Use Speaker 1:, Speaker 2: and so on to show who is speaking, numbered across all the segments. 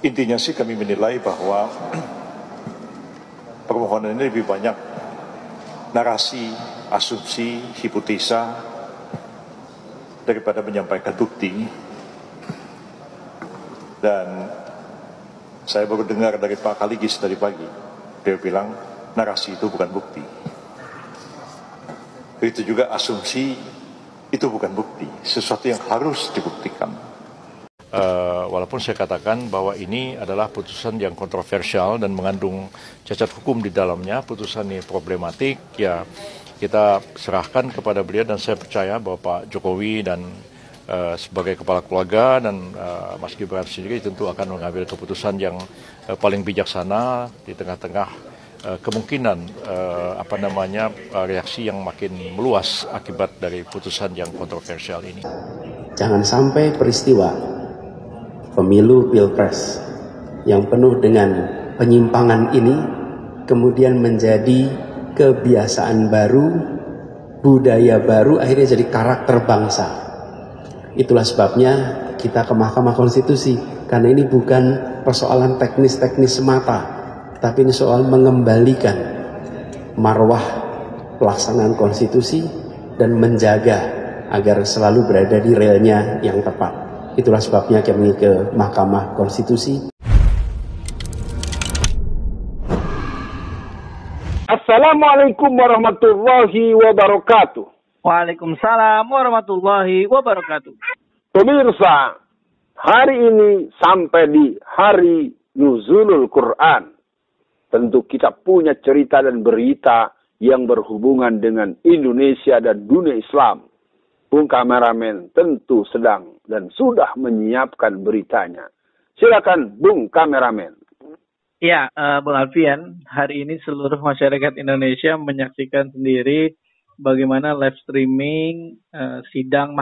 Speaker 1: Intinya sih kami menilai bahwa permohonan ini lebih banyak narasi, asumsi, hipotesa daripada menyampaikan bukti. Dan saya baru dengar dari Pak Kaligis tadi pagi, dia bilang narasi itu bukan bukti. Itu juga asumsi itu bukan bukti, sesuatu yang harus dibuktikan. Walaupun saya katakan bahwa ini adalah putusan yang kontroversial dan mengandung cacat hukum di dalamnya, putusan ini problematik, ya kita serahkan kepada beliau dan saya percaya bahwa Pak Jokowi dan sebagai kepala keluarga dan Mas Gibran sendiri tentu akan mengambil keputusan yang paling bijaksana di tengah-tengah kemungkinan reaksi yang makin meluas akibat dari putusan yang kontroversial ini.
Speaker 2: Jangan sampai peristiwa pemilu pilpres yang penuh dengan penyimpangan ini kemudian menjadi kebiasaan baru, budaya baru, akhirnya jadi karakter bangsa. Itulah sebabnya kita ke Mahkamah Konstitusi, karena ini bukan persoalan teknis-teknis semata, tapi ini soal mengembalikan marwah pelaksanaan konstitusi dan menjaga agar selalu berada di relnya yang tepat. Itulah sebabnya kami ke Mahkamah Konstitusi.
Speaker 3: Assalamualaikum warahmatullahi wabarakatuh.
Speaker 4: Waalaikumsalam warahmatullahi wabarakatuh.
Speaker 3: Pemirsa, hari ini sampai di hari Nuzulul Quran. Tentu kita punya cerita dan berita yang berhubungan dengan Indonesia dan dunia Islam. Bung kameramen tentu sedang dan sudah menyiapkan beritanya. Silakan Bung kameramen.
Speaker 4: Ya, Bung Alfian, hari ini seluruh masyarakat Indonesia menyaksikan sendiri bagaimana live streaming sidang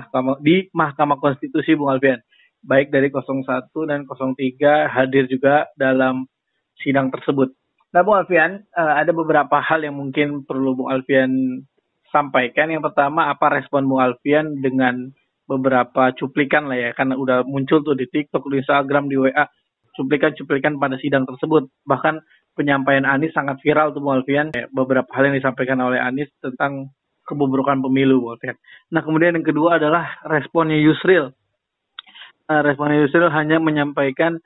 Speaker 4: di Mahkamah Konstitusi, Bung Alfian. Baik dari 01 dan 03 hadir juga dalam sidang tersebut. Nah, Bung Alfian, ada beberapa hal yang mungkin perlu Bung Alfian sampaikan. Yang pertama, apa respon Bung Alfian dengan beberapa cuplikan lah ya, karena udah muncul tuh di TikTok, di Instagram, di WA, cuplikan-cuplikan pada sidang tersebut. Bahkan penyampaian Anies sangat viral tuh Bung Alfian. Beberapa hal yang disampaikan oleh Anies tentang kebobrokan pemilu, Bung Alfian. Nah, kemudian yang kedua adalah responnya Yusril. Responnya Yusril hanya menyampaikan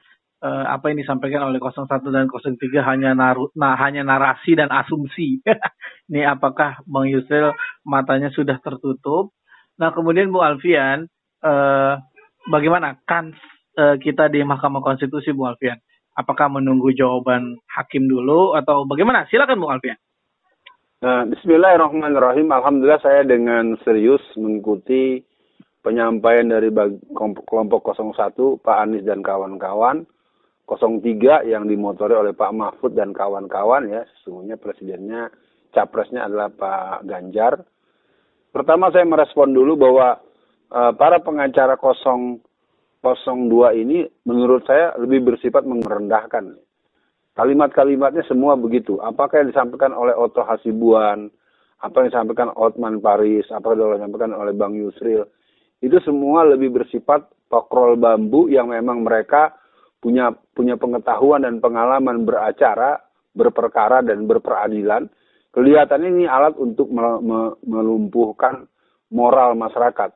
Speaker 4: apa yang disampaikan oleh 01 dan 03 hanya narasi dan asumsi. Ini apakah Bang Yusril matanya sudah tertutup? Nah, kemudian Bung Alfian, bagaimana kans kita di Mahkamah Konstitusi, Bung Alfian? Apakah menunggu jawaban hakim dulu atau bagaimana? Silakan Bung Alfian.
Speaker 3: Bismillahirrahmanirrahim. Alhamdulillah saya dengan serius mengikuti penyampaian dari kelompok 01, Pak Anies dan kawan-kawan. 03 yang dimotori oleh Pak Mahfud dan kawan-kawan, ya, sesungguhnya presidennya, capresnya adalah Pak Ganjar. Pertama saya merespon dulu bahwa para pengacara 002 ini menurut saya lebih bersifat merendahkan. Kalimat-kalimatnya semua begitu. Apakah yang disampaikan oleh Otto Hasibuan, apa yang disampaikan Otman Paris, apa yang disampaikan oleh Bang Yusril, itu semua lebih bersifat pokrol bambu yang memang mereka punya pengetahuan dan pengalaman beracara, berperkara dan berperadilan. Kelihatannya ini alat untuk melumpuhkan moral masyarakat.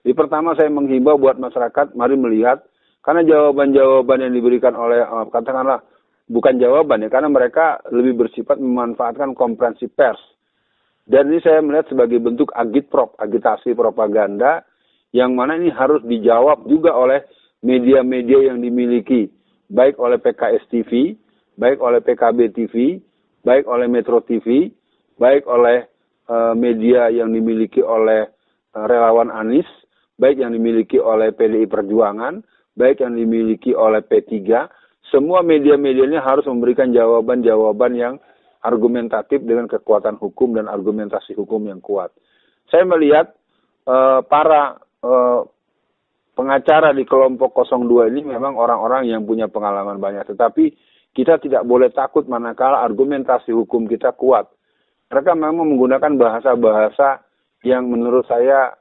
Speaker 3: Di pertama saya menghimbau buat masyarakat, mari melihat, karena jawaban-jawaban yang diberikan oleh, katakanlah, bukan jawaban ya, karena mereka lebih bersifat memanfaatkan konferensi pers. Dan ini saya melihat sebagai bentuk agitasi propaganda, yang mana ini harus dijawab juga oleh media-media yang dimiliki, baik oleh PKS TV, baik oleh PKB TV, baik oleh Metro TV, baik oleh media yang dimiliki oleh relawan Anies, baik yang dimiliki oleh PDI Perjuangan, baik yang dimiliki oleh P3, semua media-media ini harus memberikan jawaban-jawaban yang argumentatif dengan kekuatan hukum dan argumentasi hukum yang kuat. Saya melihat para pengacara di kelompok 02 ini memang orang-orang yang punya pengalaman banyak. Tetapi kita tidak boleh takut manakala argumentasi hukum kita kuat. Mereka memang menggunakan bahasa-bahasa yang menurut saya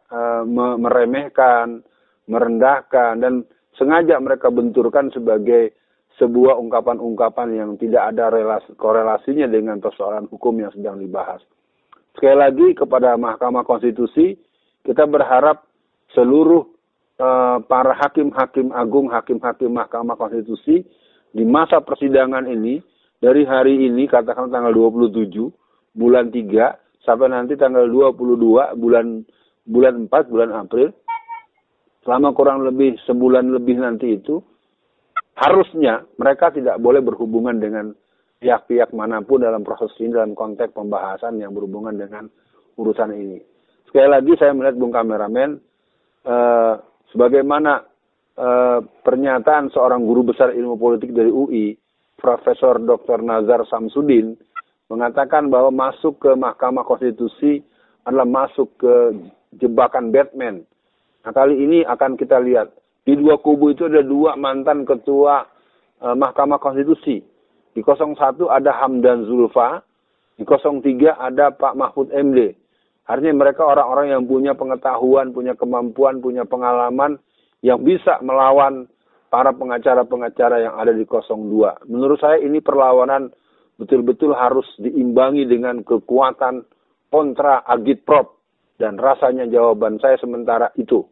Speaker 3: meremehkan, merendahkan, dan sengaja mereka benturkan sebagai sebuah ungkapan-ungkapan yang tidak ada korelasinya dengan persoalan hukum yang sedang dibahas. Sekali lagi kepada Mahkamah Konstitusi, kita berharap seluruh para hakim-hakim agung, hakim-hakim Mahkamah Konstitusi di masa persidangan ini, dari hari ini katakan tanggal 27 bulan 3 sampai nanti tanggal 22 bulan 4 bulan April, selama kurang lebih sebulan lebih nanti itu, harusnya mereka tidak boleh berhubungan dengan pihak-pihak manapun dalam proses ini, dalam konteks pembahasan yang berhubungan dengan urusan ini. Sekali lagi saya melihat Bung Kameramen, sebagaimana pernyataan seorang guru besar ilmu politik dari UI, Profesor Dr. Nazar Samsudin, mengatakan bahwa masuk ke Mahkamah Konstitusi adalah masuk ke jebakan Batman. Nah, kali ini akan kita lihat, di dua kubu itu ada dua mantan ketua Mahkamah Konstitusi. Di 01 ada Hamdan Zulfa, di 03 ada Pak Mahfud MD. Artinya mereka orang-orang yang punya pengetahuan, punya kemampuan, punya pengalaman yang bisa melawan para pengacara-pengacara yang ada di 02. Menurut saya ini perlawanan betul-betul harus diimbangi dengan kekuatan kontra agitprop. Dan rasanya jawaban saya sementara itu.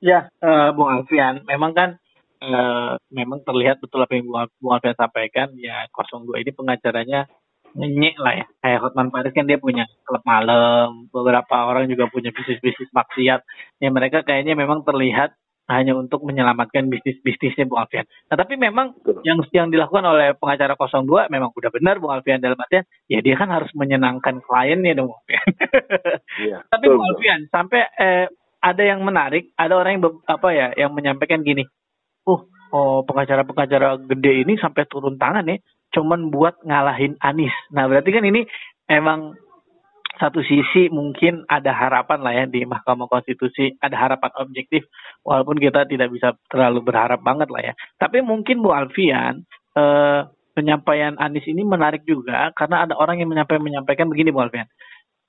Speaker 4: Ya, Bung Alfian, memang kan memang terlihat betul apa yang Bung Alfian sampaikan. Ya, 02 ini pengacaranya ngenyek lah ya. Kayak Hotman Paris kan dia punya klub malam, beberapa orang juga punya bisnis-bisnis maksiat. Ya, mereka kayaknya memang terlihat hanya untuk menyelamatkan bisnis-bisnisnya Bung Alfian. Nah, tapi memang yang dilakukan oleh pengacara 02 memang udah benar Bung Alfian, dalam artian ya dia kan harus menyenangkan kliennya dong Bung Alfian.
Speaker 3: Iya,
Speaker 4: Tapi Bung Alfian, sampai ada yang menarik, ada orang yang yang menyampaikan gini. Pengacara-pengacara gede ini sampai turun tangan ya, cuman buat ngalahin Anies. Nah, berarti kan ini emang satu sisi mungkin ada harapan lah ya di Mahkamah Konstitusi, ada harapan objektif, walaupun kita tidak bisa terlalu berharap banget lah ya. Tapi mungkin Bu Alfian, penyampaian Anies ini menarik juga, karena ada orang yang menyampaikan begini Bu Alfian.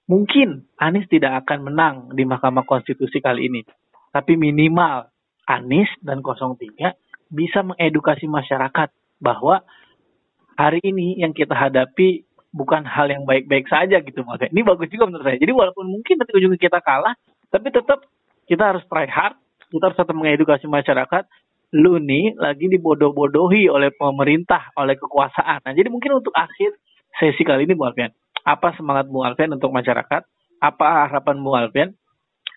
Speaker 4: Mungkin Anies tidak akan menang di Mahkamah Konstitusi kali ini, tapi minimal Anies dan 03 bisa mengedukasi masyarakat bahwa hari ini yang kita hadapi bukan hal yang baik-baik saja gitu maksudnya. Ini bagus juga menurut saya. Jadi walaupun mungkin nanti ujungnya kita kalah, tapi tetap kita harus try hard, kita harus tetap mengedukasi masyarakat. Lu nih lagi dibodoh-bodohi oleh pemerintah, oleh kekuasaan. Nah, jadi mungkin untuk akhir sesi kali ini Bu Alfian, apa semangat Bu Alfian untuk masyarakat? Apa harapan Bu Alfian?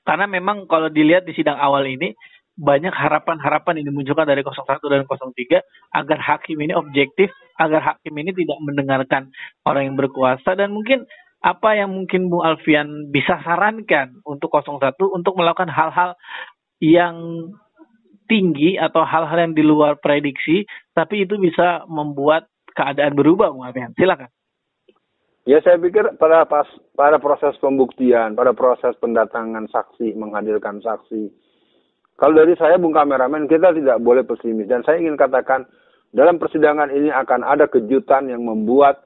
Speaker 4: Karena memang kalau dilihat di sidang awal ini, banyak harapan-harapan yang dimunculkan dari 01 dan 03 agar hakim ini objektif, agar hakim ini tidak mendengarkan orang yang berkuasa, dan mungkin apa yang mungkin Bu Alfian bisa sarankan untuk 01 untuk melakukan hal-hal yang tinggi atau hal-hal yang di luar prediksi, tapi itu bisa membuat keadaan berubah Bu Alfian. Silakan.
Speaker 3: Ya, saya pikir pada proses pembuktian, pada proses pendatangan saksi, menghadirkan saksi, kalau dari saya, Bung Kameramen, kita tidak boleh pesimis. Dan saya ingin katakan, dalam persidangan ini akan ada kejutan yang membuat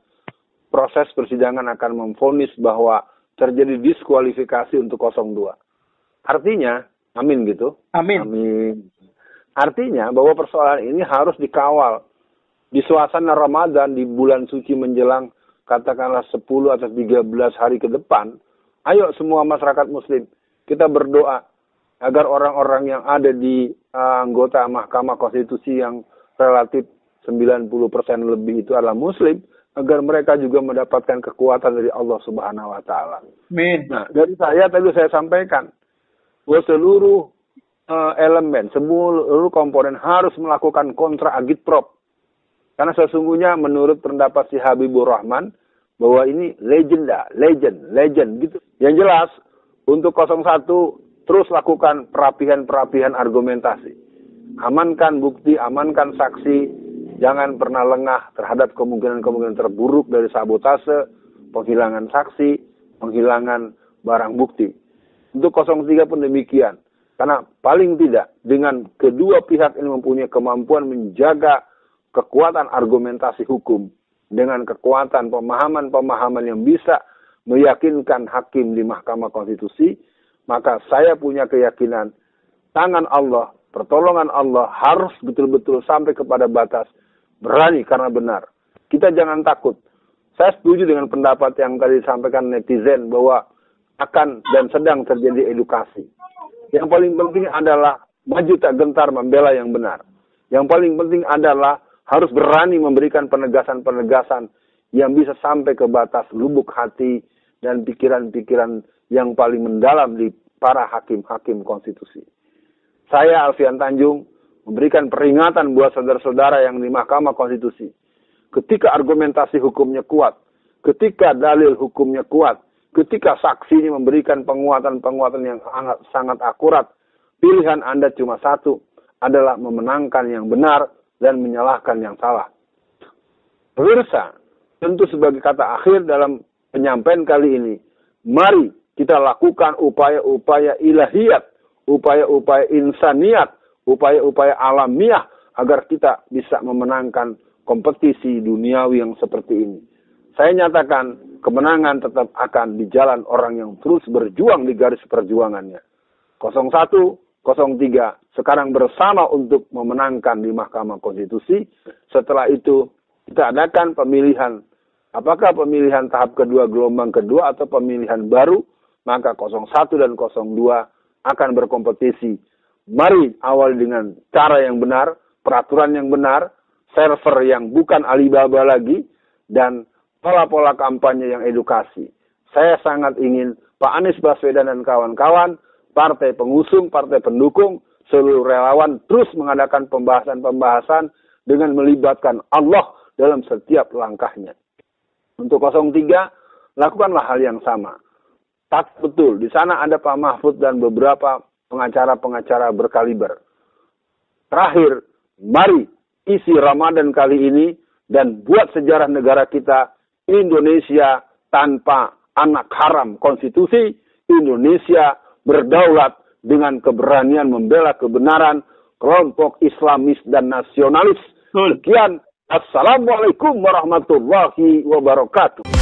Speaker 3: proses persidangan akan memvonis bahwa terjadi diskualifikasi untuk 02. Artinya, amin gitu. Amin. Artinya bahwa persoalan ini harus dikawal. Di suasana Ramadan, di bulan suci menjelang katakanlah 10 atau 13 hari ke depan, ayo semua masyarakat muslim, kita berdoa agar orang-orang yang ada di anggota Mahkamah Konstitusi yang relatif 90% lebih itu adalah muslim, agar mereka juga mendapatkan kekuatan dari Allah Subhanahu wa taala.
Speaker 4: Amin.
Speaker 3: Nah, dari saya tadi saya sampaikan bahwa seluruh elemen, seluruh komponen harus melakukan kontra agitprop. Karena sesungguhnya menurut pendapat si Habibur Rahman bahwa ini legend gitu. Yang jelas untuk 01 terus lakukan perapihan argumentasi. Amankan bukti, amankan saksi. Jangan pernah lengah terhadap kemungkinan-kemungkinan terburuk dari sabotase, penghilangan saksi, penghilangan barang bukti. Untuk 03 pun demikian. Karena paling tidak dengan kedua pihak ini mempunyai kemampuan menjaga kekuatan argumentasi hukum dengan kekuatan pemahaman-pemahaman yang bisa meyakinkan hakim di Mahkamah Konstitusi, maka saya punya keyakinan tangan Allah pertolongan Allah harus betul-betul sampai kepada batas berani karena benar. Kita jangan takut. Saya setuju dengan pendapat yang tadi disampaikan netizen bahwa akan dan sedang terjadi edukasi. Yang paling penting adalah maju tak gentar membela yang benar. Yang paling penting adalah harus berani memberikan penegasan-penegasan yang bisa sampai ke batas lubuk hati dan pikiran-pikiran yang paling mendalam di para hakim-hakim konstitusi. Saya, Alfian Tanjung, memberikan peringatan buat saudara-saudara yang di Mahkamah Konstitusi. Ketika argumentasi hukumnya kuat, ketika dalil hukumnya kuat, ketika saksinya memberikan penguatan-penguatan yang sangat akurat, pilihan Anda cuma satu, adalah memenangkan yang benar dan menyalahkan yang salah. Pemirsa, tentu sebagai kata akhir dalam penyampaian kali ini, mari kita lakukan upaya-upaya ilahiyat, upaya-upaya insaniat, upaya-upaya alamiah agar kita bisa memenangkan kompetisi duniawi yang seperti ini. Saya nyatakan kemenangan tetap akan di jalan orang yang terus berjuang di garis perjuangannya. 01, 03 sekarang bersama untuk memenangkan di Mahkamah Konstitusi. Setelah itu kita adakan pemilihan. Apakah pemilihan tahap kedua, gelombang kedua, atau pemilihan baru? Maka 01 dan 02 akan berkompetisi. Mari awal dengan cara yang benar, peraturan yang benar, server yang bukan Alibaba lagi, dan pola-pola kampanye yang edukasi. Saya sangat ingin Pak Anies Baswedan dan kawan-kawan, partai pengusung, partai pendukung, seluruh relawan terus mengadakan pembahasan-pembahasan dengan melibatkan Allah dalam setiap langkahnya. Untuk 03, lakukanlah hal yang sama. Tak betul, di sana ada Pak Mahfud dan beberapa pengacara-pengacara berkaliber. Terakhir, mari isi Ramadan kali ini dan buat sejarah negara kita, Indonesia tanpa anak haram konstitusi, Indonesia berdaulat dengan keberanian membela kebenaran kelompok Islamis dan nasionalis. Sekian, Assalamualaikum warahmatullahi wabarakatuh.